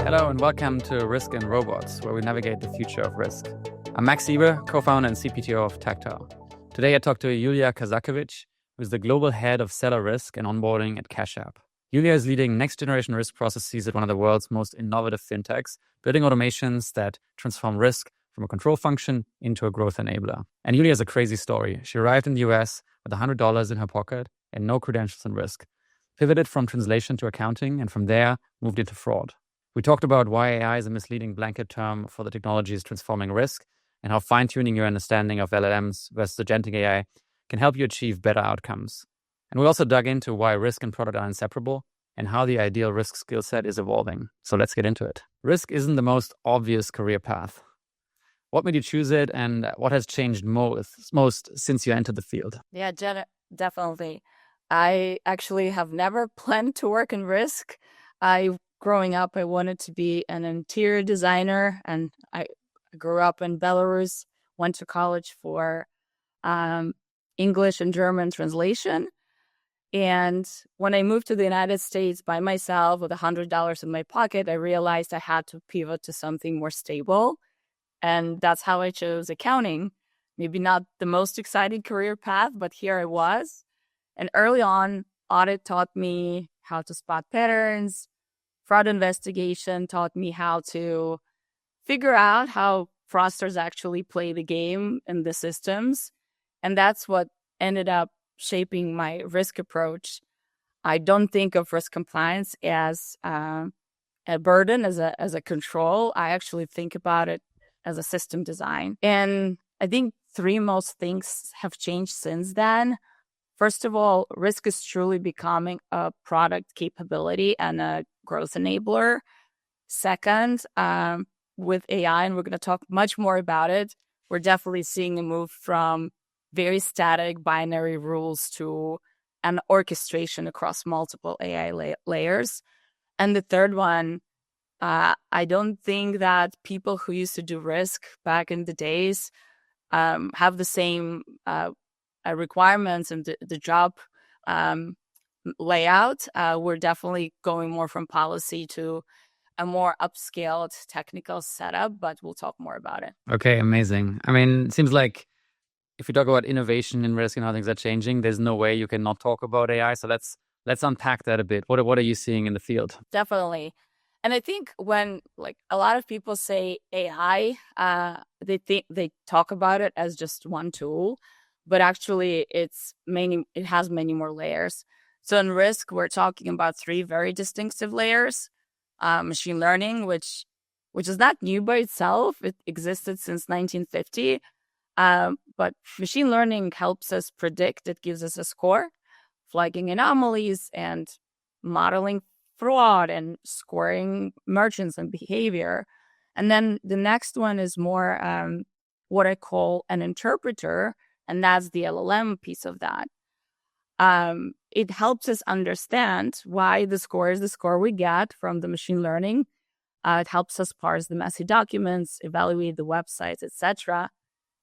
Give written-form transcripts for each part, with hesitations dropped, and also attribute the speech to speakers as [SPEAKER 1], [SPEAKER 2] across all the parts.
[SPEAKER 1] Hello and welcome to Risk and Robots, where we navigate the future of risk. I'm Max Eber, co-founder and CPTO of Taktile. Today I talked to Yuliya Kazakevich, who is the global head of seller risk and onboarding at CashApp. Yuliya is leading next-generation risk processes at one of the world's most innovative fintechs, building automations that transform risk from a control function into a growth enabler. And Yuliya has a crazy story. She arrived in the US with $100 in her pocket and no credentials in risk, pivoted from translation to accounting, and from there moved into fraud. We talked about why AI is a misleading blanket term for the technologies transforming risk and how fine-tuning your understanding of LLMs versus agentic AI can help you achieve better outcomes. And we also dug into why risk and product are inseparable and how the ideal risk skill set is evolving. So let's get into it. Risk isn't the most obvious career path. What made you choose it, and what has changed most since you entered the field?
[SPEAKER 2] Yeah, definitely. I actually have never planned to work in risk. Growing up, I wanted to be an interior designer, and I grew up in Belarus, went to college for English and German translation. And when I moved to the United States by myself with $100 in my pocket, I realized I had to pivot to something more stable. And that's how I chose accounting. Maybe not the most exciting career path, but here I was. And early on, audit taught me how to spot patterns. Fraud investigation taught me how to figure out how fraudsters actually play the game in the systems. And that's what ended up shaping my risk approach. I don't think of risk compliance as a burden, as a control. I actually think about it as a system design. And I think three most things have changed since then. First of all, risk is truly becoming a product capability and a growth enabler. Second, with AI, and we're going to talk much more about it, we're definitely seeing a move from very static binary rules to an orchestration across multiple AI layers. And the third one, I don't think that people who used to do risk back in the days have the same requirements and the job layout. We're definitely going more from policy to a more upscaled technical setup, but we'll talk more about it.
[SPEAKER 1] Okay, amazing. I mean, it seems like if you talk about innovation in risk and how things are changing, there's no way you can not talk about AI. So let's unpack that a bit. What are you seeing in the field?
[SPEAKER 2] Definitely. And I think when a lot of people say AI, they talk about it as just one tool, but actually it has many more layers. So in risk, we're talking about three very distinctive layers. Machine learning, which is not new by itself. It existed since 1950. But machine learning helps us predict. It gives us a score, flagging anomalies and modeling fraud and scoring merchants and behavior. And then the next one is more what I call an interpreter, and that's the LLM piece of that. It helps us understand why the score is the score we get from the machine learning. It helps us parse the messy documents, evaluate the websites, etc.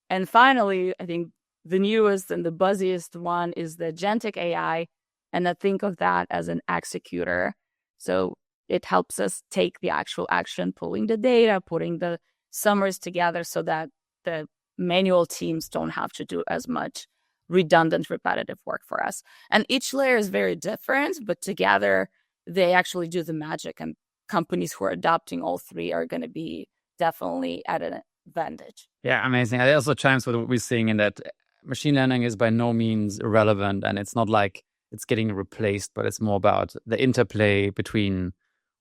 [SPEAKER 2] And finally, I think the newest and the buzziest one is the Agentic AI, and I think of that as an executor. So it helps us take the actual action, pulling the data, putting the summaries together so that the manual teams don't have to do as much redundant, repetitive work for us. And each layer is very different, but together they actually do the magic. And companies who are adopting all three are going to be definitely at an advantage.
[SPEAKER 1] Yeah, amazing. It also chimes with what we're seeing in that machine learning is by no means irrelevant, and it's not like it's getting replaced, but it's more about the interplay between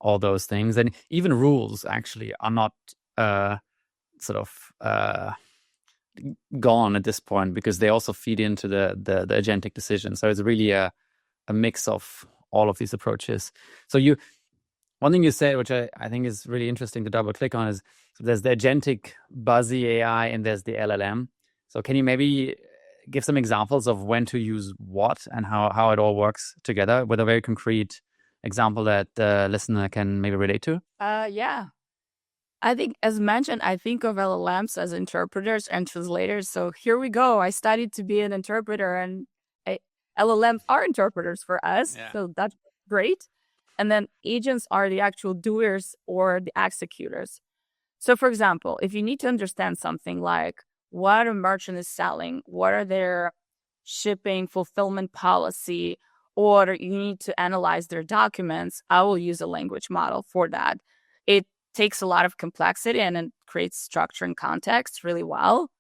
[SPEAKER 1] all those things. And even rules actually are not gone at this point, because they also feed into the agentic decision. So it's really a mix of all of these approaches. So one thing you said, which I think is really interesting to double click on, is so there's the agentic buzzy AI and there's the LLM. So can you maybe give some examples of when to use what and how it all works together with a very concrete example that the listener can maybe relate to?
[SPEAKER 2] Yeah. I think, as mentioned, I think of LLMs as interpreters and translators. So here we go. I studied to be an interpreter, and LLMs are interpreters for us. Yeah. So that's great. And then agents are the actual doers or the executors. So for example, if you need to understand something like what a merchant is selling, what are their shipping fulfillment policy, or you need to analyze their documents, I will use a language model for that. It takes a lot of complexity and it creates structure and context really well.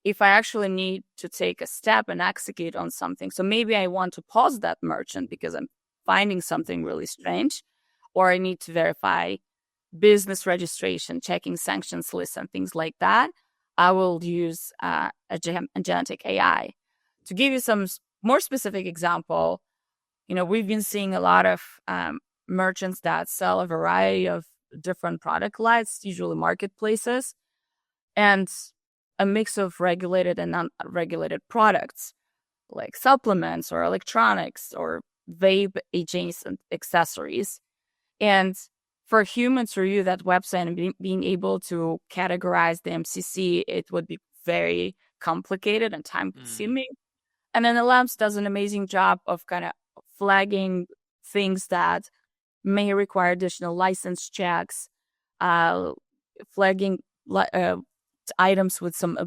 [SPEAKER 2] If I actually need to take a step and execute on something, so maybe I want to pause that merchant because I'm finding something really strange, or I need to verify business registration, checking sanctions lists and things like that, I will use agentic AI. To give you some more specific example, we've been seeing a lot of merchants that sell a variety of different product lines, usually marketplaces, and a mix of regulated and non-regulated products like supplements or electronics or vape adjacent accessories. And for humans to review that website and being able to categorize the MCC, it would be very complicated and time consuming. And then LLMs does an amazing job of kind of flagging things that may require additional license checks, flagging items with some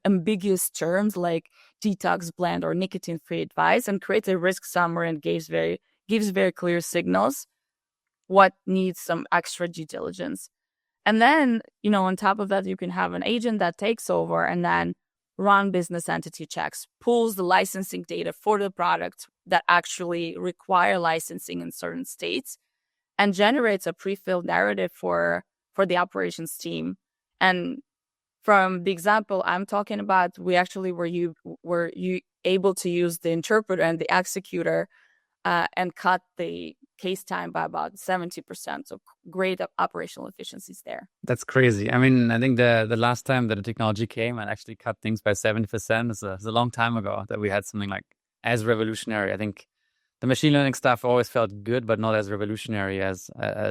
[SPEAKER 2] ambiguous terms like detox blend or nicotine-free advice, and creates a risk summary and gives very clear signals what needs some extra due diligence. And then, on top of that, you can have an agent that takes over and then run business entity checks, pulls the licensing data for the products that actually require licensing in certain states, and generates a pre-filled narrative for the operations team. And from the example I'm talking about, we actually were you able to use the interpreter and the executor and cut the case time by about 70%. So great operational efficiencies there.
[SPEAKER 1] That's crazy. I mean, I think the last time that the technology came and actually cut things by 70% is a long time ago that we had something like as revolutionary. I think the machine learning stuff always felt good, but not as revolutionary as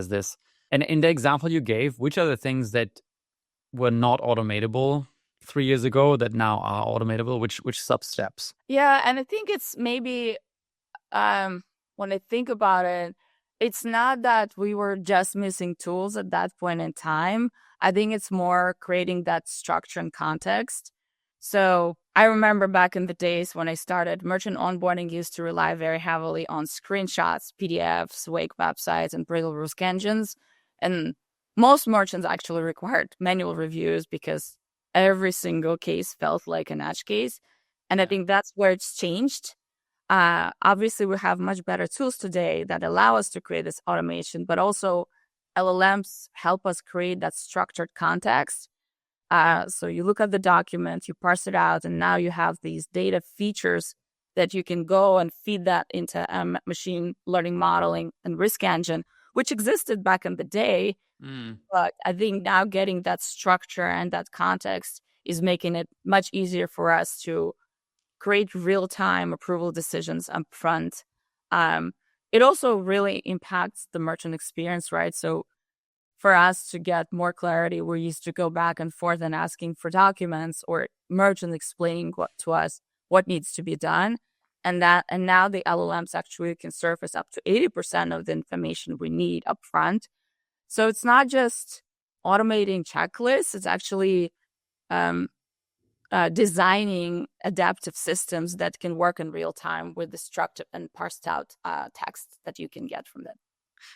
[SPEAKER 1] this. And in the example you gave, which are the things that were not automatable 3 years ago that now are automatable? Which sub-steps?
[SPEAKER 2] Yeah, and I think it's maybe when I think about it, it's not that we were just missing tools at that point in time. I think it's more creating that structure and context. So I remember back in the days when I started, merchant onboarding used to rely very heavily on screenshots, PDFs, wake websites, and brittle risk engines. And most merchants actually required manual reviews because every single case felt like an edge case. And I think that's where it's changed. Obviously, we have much better tools today that allow us to create this automation, but also LLMs help us create that structured context. So you look at the document, you parse it out, and now you have these data features that you can go and feed that into machine learning modeling and risk engine, which existed back in the day. But I think now getting that structure and that context is making it much easier for us to create real-time approval decisions up front. It also really impacts the merchant experience, right? So for us to get more clarity, we used to go back and forth and asking for documents or merchant explaining to us what needs to be done. And now the LLMs actually can surface up to 80% of the information we need up front. So it's not just automating checklists, it's actually designing adaptive systems that can work in real time with the structured and parsed out text that you can get from them.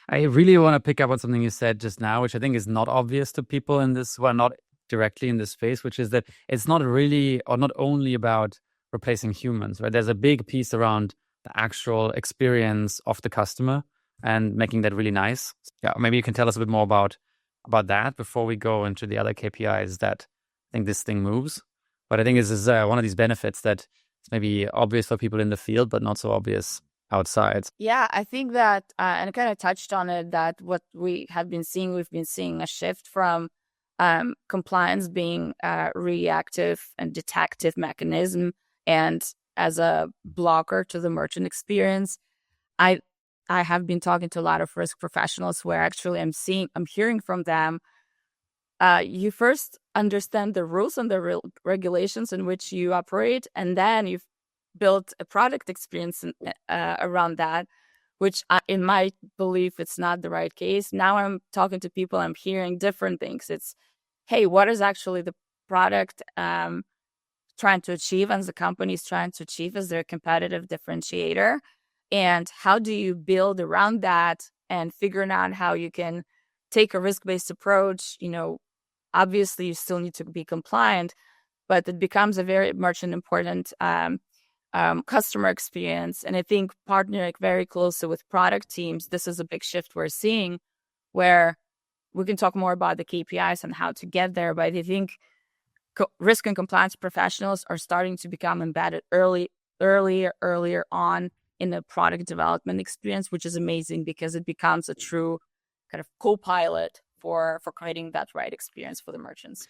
[SPEAKER 1] I really want to pick up on something you said just now, which I think is not obvious to people in this, well, not directly in this space, which is that it's not really or not only about replacing humans, right? There's a big piece around the actual experience of the customer and making that really nice. Yeah, maybe you can tell us a bit more about that before we go into the other KPIs that I think this thing moves. But I think this is one of these benefits that it's maybe obvious for people in the field, but not so obvious outside.
[SPEAKER 2] Yeah, I think that, and I kind of touched on it, that what we have been seeing, we've been seeing a shift from compliance being a reactive and detective mechanism and as a blocker to the merchant experience. I have been talking to a lot of risk professionals where actually I'm hearing from them, you first understand the rules and the regulations in which you operate, and then you've built a product experience around that, which in my belief, it's not the right case. Now I'm talking to people, I'm hearing different things. It's, hey, what is actually the product trying to achieve and the company is trying to achieve as their competitive differentiator? And how do you build around that and figuring out how you can take a risk-based approach? Obviously you still need to be compliant, but it becomes a very much an important customer experience. And I think partnering very closely with product teams, this is a big shift we're seeing, where we can talk more about the KPIs and how to get there. But I think risk and compliance professionals are starting to become embedded earlier on in the product development experience, which is amazing because it becomes a true kind of co-pilot for creating that right experience for the merchants.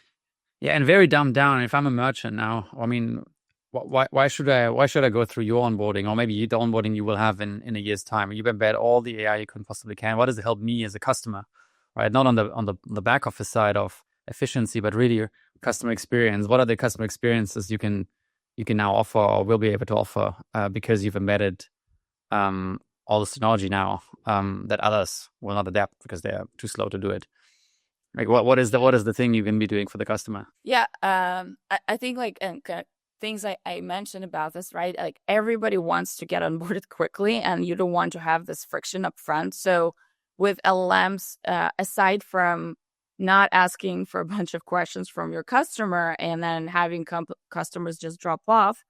[SPEAKER 1] Yeah, and very dumbed down. If I'm a merchant now, I mean, why should I go through your onboarding, or maybe the onboarding you will have in a year's time? You embed all the AI you can possibly can. What does it help me as a customer, right? Not on the back office side of efficiency, but really your customer experience. What are the customer experiences you can now offer or will be able to offer because you've embedded all this technology now that others will not adapt because they are too slow to do it. Like what is the thing you can be doing for the customer?
[SPEAKER 2] Yeah, I think things I mentioned about this, right? Like everybody wants to get onboarded quickly, and you don't want to have this friction up front. So with LLMs, aside from not asking for a bunch of questions from your customer and then having customers just drop off,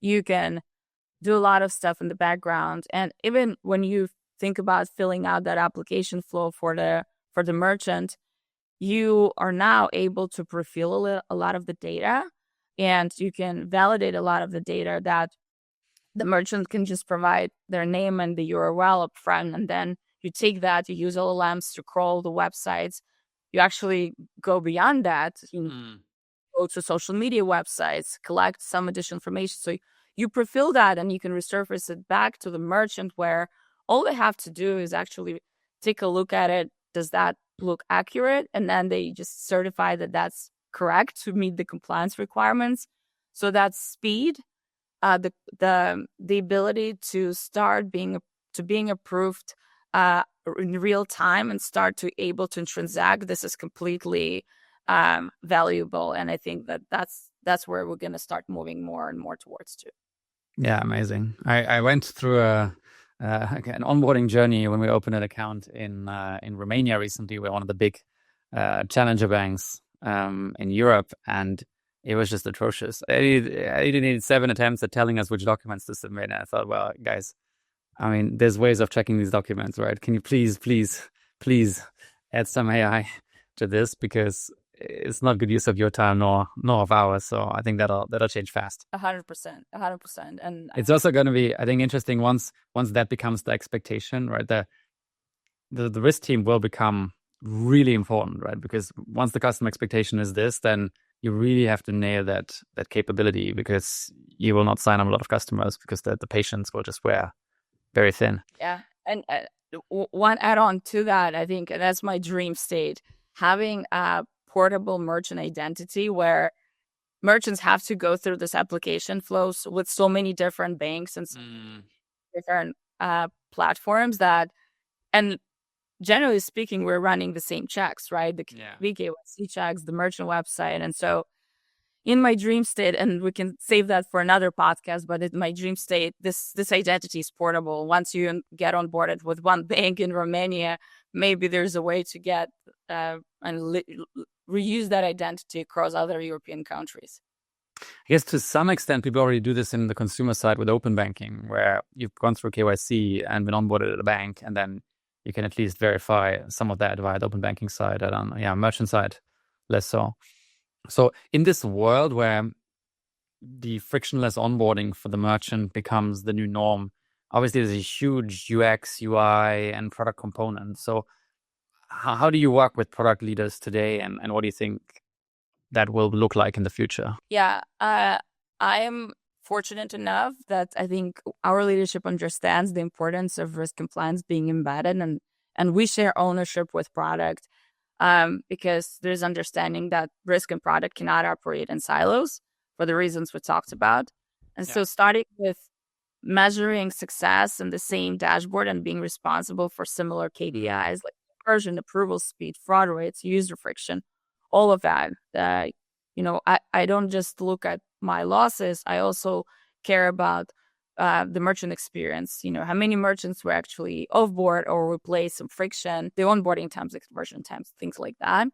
[SPEAKER 2] you can do a lot of stuff in the background. And even when you think about filling out that application flow for the merchant, you are now able to pre-fill a lot of the data, and you can validate a lot of the data that the merchant can just provide their name and the URL up front. And then you take that, you use LLMs to crawl the websites. You actually go beyond that. You go to social media websites, collect some additional information. So you pre-fill that and you can resurface it back to the merchant, where all they have to do is actually take a look at it. Does that look accurate? And then they just certify that that's correct to meet the compliance requirements. So that's speed, the ability to start being approved in real time and start to able to transact. This is completely valuable, and I think that's where we're going to start moving more and more towards too.
[SPEAKER 1] Yeah, amazing. I went through an onboarding journey when we opened an account in Romania recently. We're one of the big challenger banks in Europe, and it was just atrocious. I needed 7 attempts at telling us which documents to submit. And I thought, well, guys, I mean, there's ways of checking these documents, right? Can you please add some AI to this, because it's not good use of your time nor of ours. So I think that'll change fast.
[SPEAKER 2] 100%. And
[SPEAKER 1] it's also going to be, I think, interesting once that becomes the expectation, right? The risk team will become really important, right? Because once the customer expectation is this, then you really have to nail that capability, because you will not sign up a lot of customers because the patience will just wear very thin.
[SPEAKER 2] Yeah. And one add-on to that, I think that's my dream state, having a portable merchant identity where merchants have to go through this application flows with so many different banks and different platforms that, and generally speaking, we're running the same checks, right? The KYC checks, the merchant website. And so in my dream state, and we can save that for another podcast, but in my dream state, this identity is portable. Once you get onboarded with one bank in Romania, maybe there's a way to get and reuse that identity across other European countries.
[SPEAKER 1] I guess to some extent, people already do this in the consumer side with open banking, where you've gone through KYC and been onboarded at a bank, and then you can at least verify some of that via the open banking side. And on merchant side, less so. So in this world where the frictionless onboarding for the merchant becomes the new norm, obviously there's a huge UX, UI, and product component. So how do you work with product leaders today, and what do you think that will look like in the future?
[SPEAKER 2] Yeah, I am fortunate enough that I think our leadership understands the importance of risk compliance being embedded, and we share ownership with product because there's understanding that risk and product cannot operate in silos for the reasons we talked about. And so starting with measuring success in the same dashboard and being responsible for similar KPIs like conversion, approval speed, fraud rates, user friction, all of that. I don't just look at my losses. I also care about the merchant experience. How many merchants were actually offboard or replace some friction, the onboarding times, the conversion times, things like that.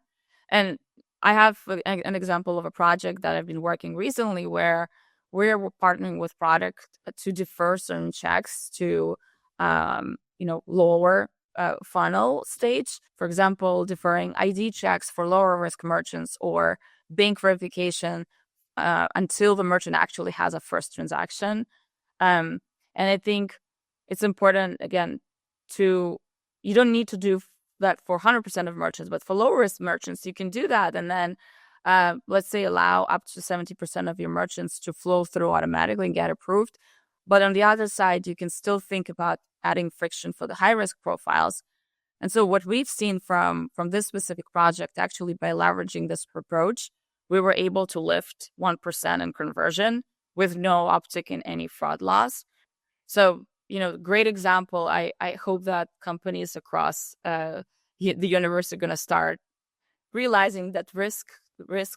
[SPEAKER 2] And I have an example of a project that I've been working recently where we're partnering with product to defer certain checks to, lower funnel stage. For example, deferring ID checks for lower risk merchants or bank verification until the merchant actually has a first transaction. And I think it's important, again, you don't need to do that for 100% of merchants, but for low risk merchants, you can do that. And then let's say allow up to 70% of your merchants to flow through automatically and get approved. But on the other side, you can still think about adding friction for the high risk profiles. And so what we've seen from this specific project, actually by leveraging this approach, we were able to lift 1% in conversion with no uptick in any fraud loss. So, great example. I hope that companies across the universe are going to start realizing that risk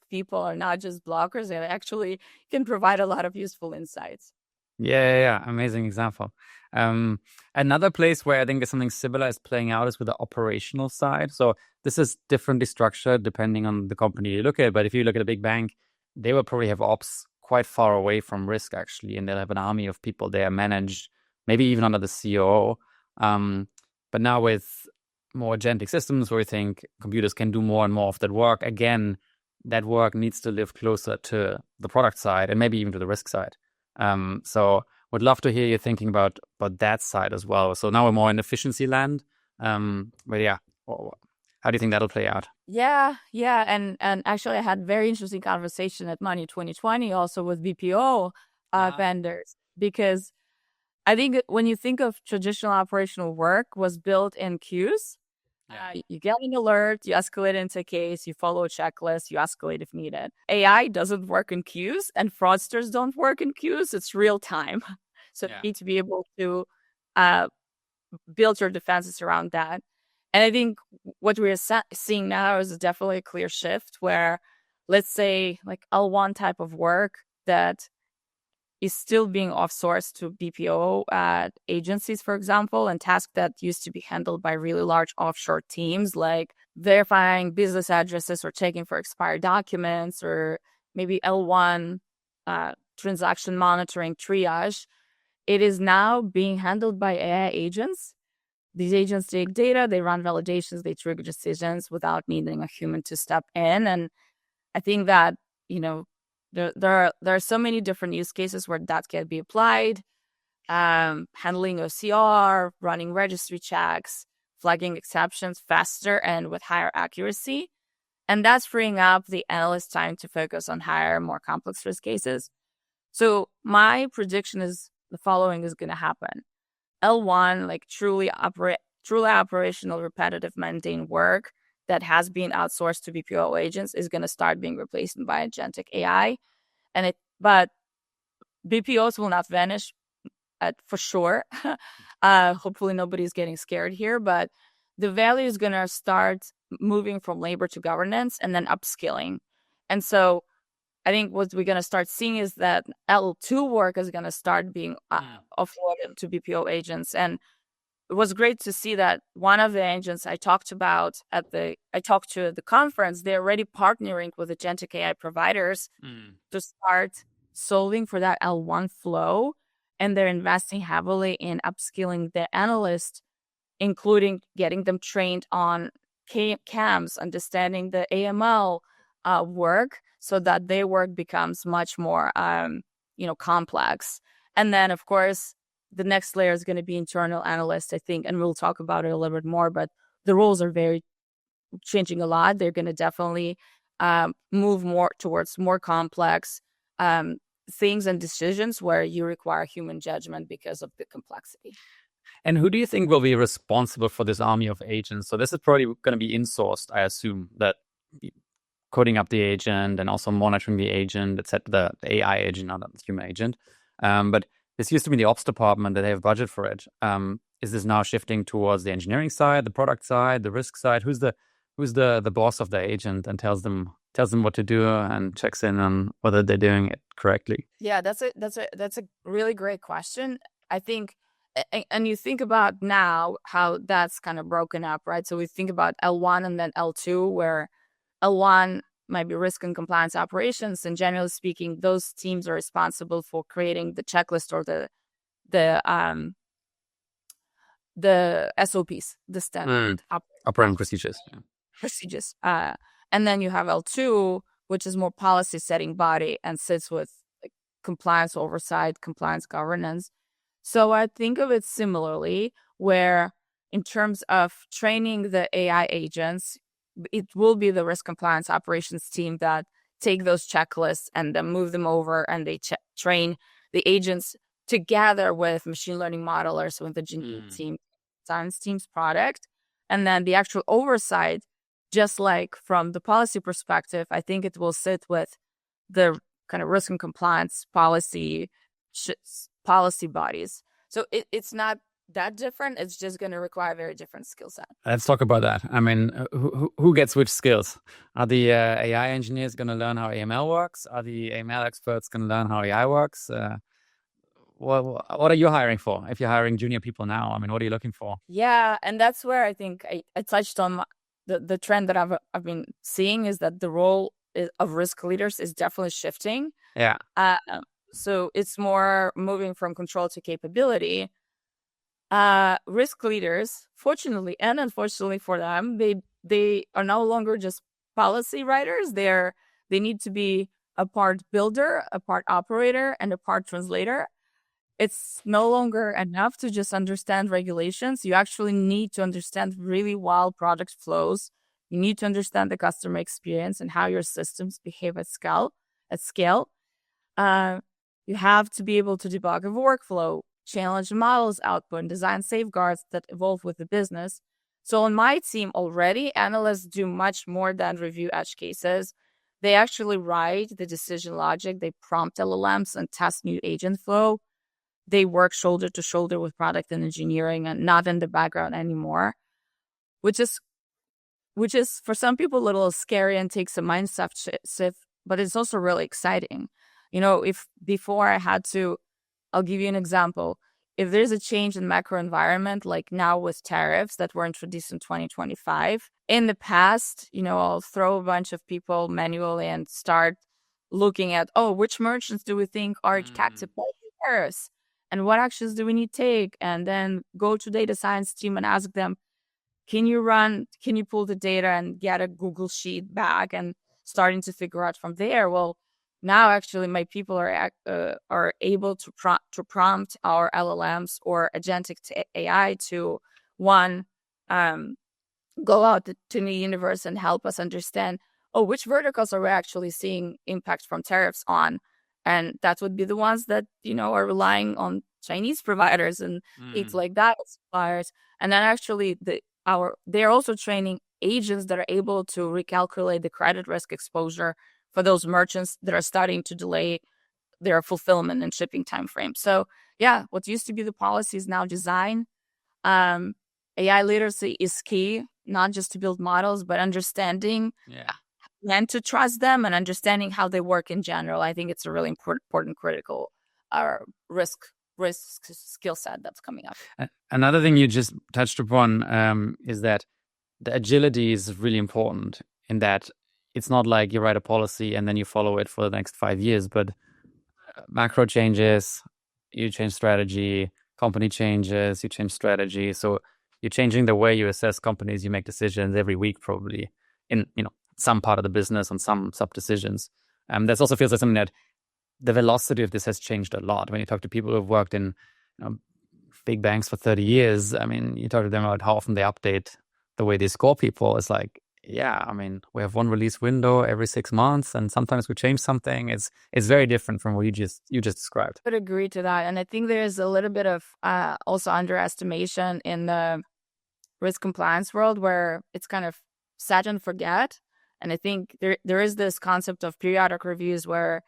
[SPEAKER 2] people are not just blockers. They actually can provide a lot of useful insights.
[SPEAKER 1] Yeah. Amazing example. Another place where I think something similar is playing out is with the operational side. So this is differently structured depending on the company you look at. But if you look at a big bank, they will probably have ops quite far away from risk, actually. And they'll have an army of people there managed, maybe even under the COO. But now with more agentic systems where we think computers can do more and more of that work, again, that work needs to live closer to the product side and maybe even to the risk side. So would love to hear you thinking about that side as well. So now we're more in efficiency land. But yeah, how do you think that'll play out?
[SPEAKER 2] Yeah. And actually I had very interesting conversation at Money 2020 also with BPO vendors, because I think when you think of traditional operational work was built in queues. You get an alert, you escalate into a case, you follow a checklist, you escalate if needed. AI doesn't work in queues and fraudsters don't work in queues. It's real time. So you need to be able to build your defenses around that. And I think what we're seeing now is definitely a clear shift where, let's say, like L1 type of work that is still being offsourced to BPO agencies, for example, and tasks that used to be handled by really large offshore teams, like verifying business addresses or checking for expired documents, or maybe L1 transaction monitoring triage. It is now being handled by AI agents. These agents take data, they run validations, they trigger decisions without needing a human to step in. And I think that, there are so many different use cases where that can be applied. Handling OCR, running registry checks, flagging exceptions faster and with higher accuracy. And that's freeing up the analyst time to focus on higher, more complex risk cases. So my prediction is the following is going to happen. L1, like truly operational, repetitive, mundane work that has been outsourced to BPO agents is going to start being replaced by agentic AI. But BPOs will not vanish for sure. Hopefully nobody's getting scared here, but the value is going to start moving from labor to governance and then upskilling. And so I think what we're going to start seeing is that L2 work is going to start being offloaded to BPO agents. And it was great to see that one of the agents I talked to at the conference, they're already partnering with agentic AI providers to start solving for that L1 flow. And they're investing heavily in upskilling the analysts, including getting them trained on CAMs, understanding the AML work, so that their work becomes much more, complex. And then, of course, the next layer is going to be internal analysts, I think, and we'll talk about it a little bit more, but the roles are changing a lot. They're going to definitely move more towards more complex things and decisions where you require human judgment because of the complexity.
[SPEAKER 1] And who do you think will be responsible for this army of agents? So this is probably going to be insourced, I assume, that coding up the agent and also monitoring the agent, etc., the AI agent, not the human agent. But this used to be the ops department that they have budget for it. Is this now shifting towards the engineering side, the product side, the risk side? Who's the boss of the agent and tells them what to do and checks in on whether they're doing it correctly?
[SPEAKER 2] Yeah, that's a really great question. I think, and you think about now how that's kind of broken up, right? So we think about L1 and then L2, where L1 might be risk and compliance operations, and generally speaking, those teams are responsible for creating the checklist or the SOPs, the standard
[SPEAKER 1] operating procedures. Yeah.
[SPEAKER 2] procedures. And then you have L2, which is more policy setting body and sits with like, compliance oversight, compliance governance. So I think of it similarly, where in terms of training the AI agents, it will be the risk compliance operations team that take those checklists and then move them over, and they train the agents together with machine learning modelers with the team, science team's product. And then the actual oversight, just like from the policy perspective, I think it will sit with the kind of risk and compliance policy bodies. So it's not that different. It's just going to require a very different skill set.
[SPEAKER 1] Let's talk about that. I mean, who gets which skills? Are the AI engineers going to learn how AML works? Are the AML experts going to learn how AI works? What are you hiring for? If you're hiring junior people now, I mean, what are you looking for?
[SPEAKER 2] Yeah, and that's where I think I touched on the trend that I've been seeing is that the role of risk leaders is definitely shifting.
[SPEAKER 1] Yeah.
[SPEAKER 2] So it's more moving from control to capability. Risk leaders, fortunately and unfortunately for them, they are no longer just policy writers. They need to be a part builder, a part operator, and a part translator. It's no longer enough to just understand regulations. You actually need to understand really well product flows. You need to understand the customer experience and how your systems behave at scale. You have to be able to debug a workflow, challenge models output, and design safeguards that evolve with the business. So on my team already, analysts do much more than review edge cases. They actually write the decision logic. They prompt LLMs and test new agent flow. They work shoulder to shoulder with product and engineering and not in the background anymore, which is for some people a little scary and takes a mindset shift, but it's also really exciting. You know, if before I'll give you an example. If there's a change in macro environment, like now with tariffs that were introduced in 2025, in the past, I'll throw a bunch of people manually and start looking at, which merchants do we think are impacted by tariffs? And what actions do we need to take? And then go to data science team and ask them, can you pull the data and get a Google sheet back and starting to figure out from there? Well, now actually my people are able to prompt our LLMs or agentic AI to go out to the universe and help us understand, which verticals are we actually seeing impact from tariffs on? And that would be the ones that, are relying on Chinese providers and things like that, suppliers. And then actually they're also training agents that are able to recalculate the credit risk exposure for those merchants that are starting to delay their fulfillment and shipping timeframe. So yeah, what used to be the policy is now design. AI literacy is key, not just to build models, but understanding when to trust them and understanding how they work in general. I think it's a really important critical risk skill set that's coming up.
[SPEAKER 1] Another thing you just touched upon is that the agility is really important in that it's not like you write a policy and then you follow it for the next 5 years, but macro changes, you change strategy, company changes, you change strategy. So you're changing the way you assess companies, you make decisions every week, probably in, some part of the business on some sub decisions. That also feels like something that the velocity of this has changed a lot. When you talk to people who've worked in big banks for 30 years, I mean, you talk to them about how often they update the way they score people. It's like, we have one release window every 6 months, and sometimes we change something. It's very different from what you just described.
[SPEAKER 2] I would agree to that. And I think there's a little bit of also underestimation in the risk compliance world where it's kind of set and forget. And I think there is this concept of periodic reviews where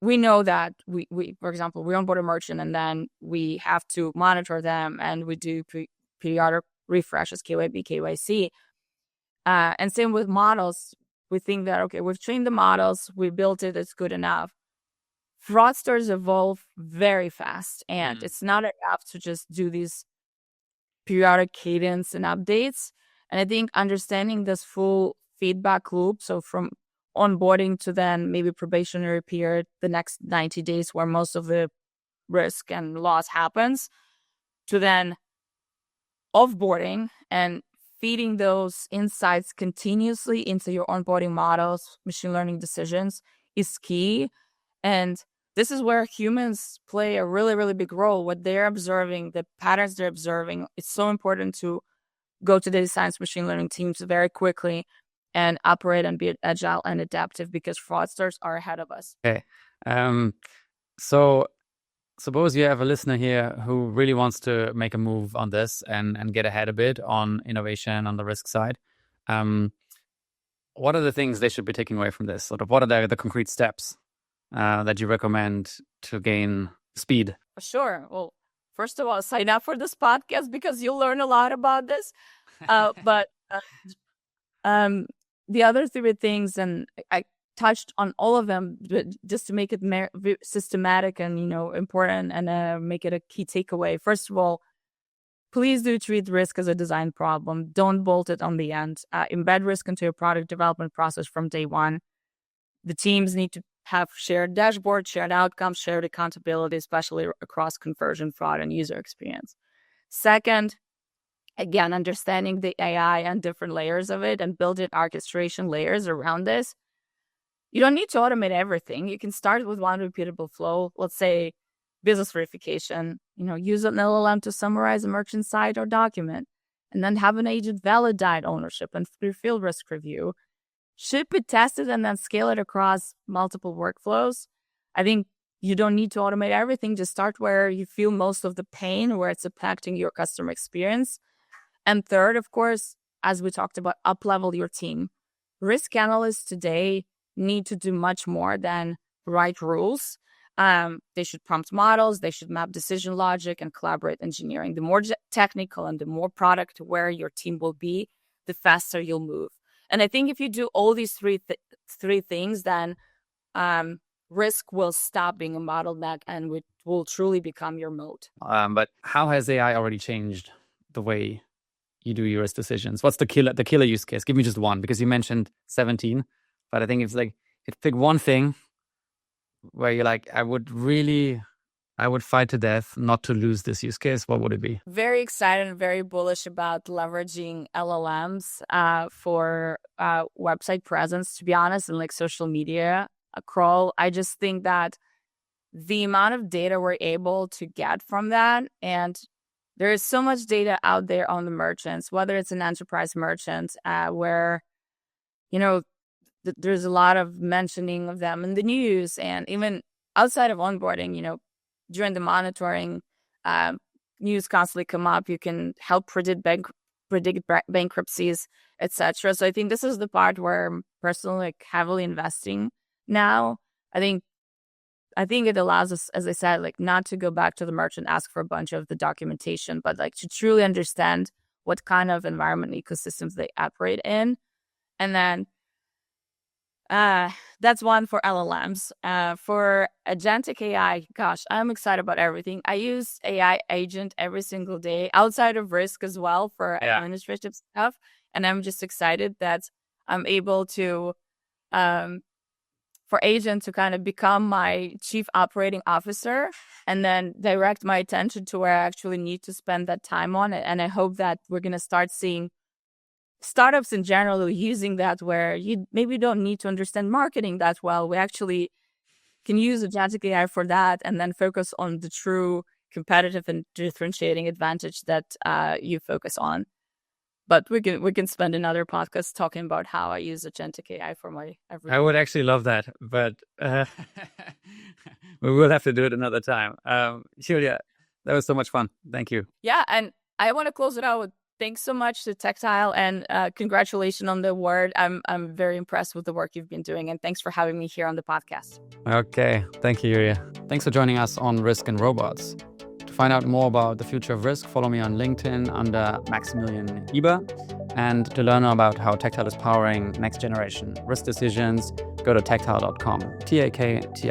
[SPEAKER 2] we know that we for example, we onboard a merchant and then we have to monitor them and we do periodic refreshes, KYB, KYC. And same with models. We think that, okay, we've trained the models, we built it, it's good enough. Fraudsters evolve very fast, and it's not enough to just do these periodic cadence and updates. And I think understanding this full feedback loop, so from onboarding to then maybe probationary period, the next 90 days where most of the risk and loss happens, to then offboarding and feeding those insights continuously into your onboarding models, machine learning decisions is key. And this is where humans play a really, really big role. What they're observing, the patterns they're observing, it's so important to go to data science machine learning teams very quickly and operate and be agile and adaptive, because fraudsters are ahead of us.
[SPEAKER 1] Okay. So suppose you have a listener here who really wants to make a move on this and get ahead a bit on innovation on the risk side. What are the things they should be taking away from this? Sort of, what are the concrete steps that you recommend to gain speed?
[SPEAKER 2] Sure. Well, first of all, sign up for this podcast because you'll learn a lot about this. But the other three things, and I touched on all of them, but just to make it systematic and, important and make it a key takeaway. First of all, please do treat risk as a design problem. Don't bolt it on the end. Embed risk into your product development process from day one. The teams need to have shared dashboards, shared outcomes, shared accountability, especially across conversion, fraud, and user experience. Second, again, understanding the AI and different layers of it and building orchestration layers around this. You don't need to automate everything. You can start with one repeatable flow. Let's say business verification. Use an LLM to summarize a merchant site or document, and then have an agent validate ownership and field risk review. Ship it, test it, and then scale it across multiple workflows. I think you don't need to automate everything. Just start where you feel most of the pain, where it's impacting your customer experience. And third, of course, as we talked about, up-level your team. Risk analysts today need to do much more than write rules. They should prompt models, they should map decision logic and collaborate engineering. The more technical and the more product aware your team will be, the faster you'll move. And I think if you do all these three things, then risk will stop being a bottleneck and it will truly become your moat.
[SPEAKER 1] But how has AI already changed the way you do your risk decisions? What's the killer use case? Give me just one, because you mentioned 17, but I think it's like, pick one thing where you're like, I would fight to death not to lose this use case. What would it be?
[SPEAKER 2] Very excited and very bullish about leveraging LLMs for website presence, to be honest, and like social media crawl. I just think that the amount of data we're able to get from that, and there is so much data out there on the merchants, whether it's an enterprise merchant where, there's a lot of mentioning of them in the news, and even outside of onboarding, during the monitoring, news constantly come up. You can help predict bankruptcies, etc. So I think this is the part where I'm personally heavily investing now. I think it allows us, as I said, not to go back to the merchant, ask for a bunch of the documentation, but to truly understand what kind of environment ecosystems they operate in. And then that's one for LLMs. For agentic AI, gosh, I'm excited about everything. I use AI agent every single day outside of risk as well for administrative stuff. And I'm just excited that I'm able to, for agent to kind of become my chief operating officer and then direct my attention to where I actually need to spend that time on it. And I hope that we're going to start seeing startups in general using that, where you maybe don't need to understand marketing that well. We actually can use agentic AI for that and then focus on the true competitive and differentiating advantage that you focus on. But we can spend another podcast talking about how I use agentic AI for my everyday.
[SPEAKER 1] I would actually love that, but we will have to do it another time. Yuliya, that was so much fun. Thank you.
[SPEAKER 2] Yeah, and I want to close it out with thanks so much to Taktile, and congratulations on the award. I'm very impressed with the work you've been doing, and thanks for having me here on the podcast.
[SPEAKER 1] Okay, thank you, Yuliya. Thanks for joining us on Risk and Robots. To find out more about the future of risk, follow me on LinkedIn under Maximilian Eber. And to learn about how Taktile is powering next generation risk decisions, go to taktile.com, taktile.com.